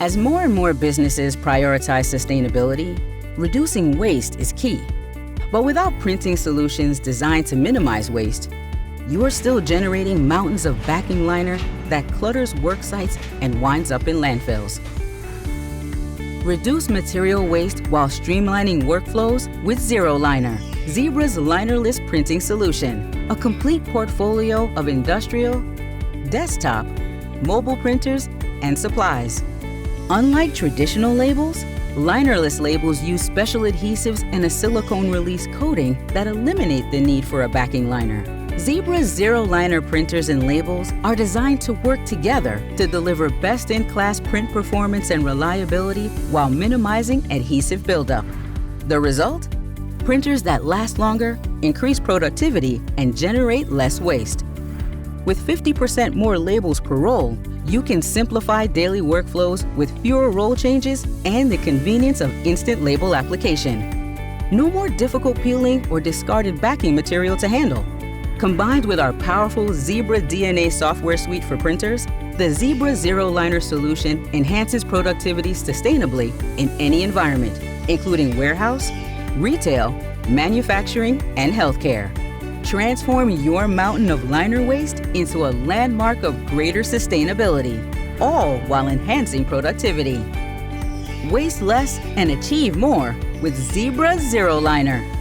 As more and more businesses prioritize sustainability, reducing waste is key. But without printing solutions designed to minimize waste, you are still generating mountains of backing liner that clutters work sites and winds up in landfills. Reduce material waste while streamlining workflows with ZeroLiner, Zebra's linerless printing solution. A complete portfolio of industrial, desktop, mobile printers, and supplies. Unlike traditional labels, linerless labels use special adhesives and a silicone release coating that eliminate the need for a backing liner. Zebra's ZeroLiner printers and labels are designed to work together to deliver best-in-class print performance and reliability while minimizing adhesive buildup. The result? Printers that last longer, increase productivity, and generate less waste. With 50% more labels per roll, you can simplify daily workflows with fewer roll changes and the convenience of instant label application. No more difficult peeling or discarded backing material to handle. Combined with our powerful Zebra DNA software suite for printers, the Zebra ZeroLiner solution enhances productivity sustainably in any environment, including warehouse, retail, manufacturing, and healthcare. Transform your mountain of liner waste into a landmark of greater sustainability, all while enhancing productivity. Waste less and achieve more with Zebra ZeroLiner.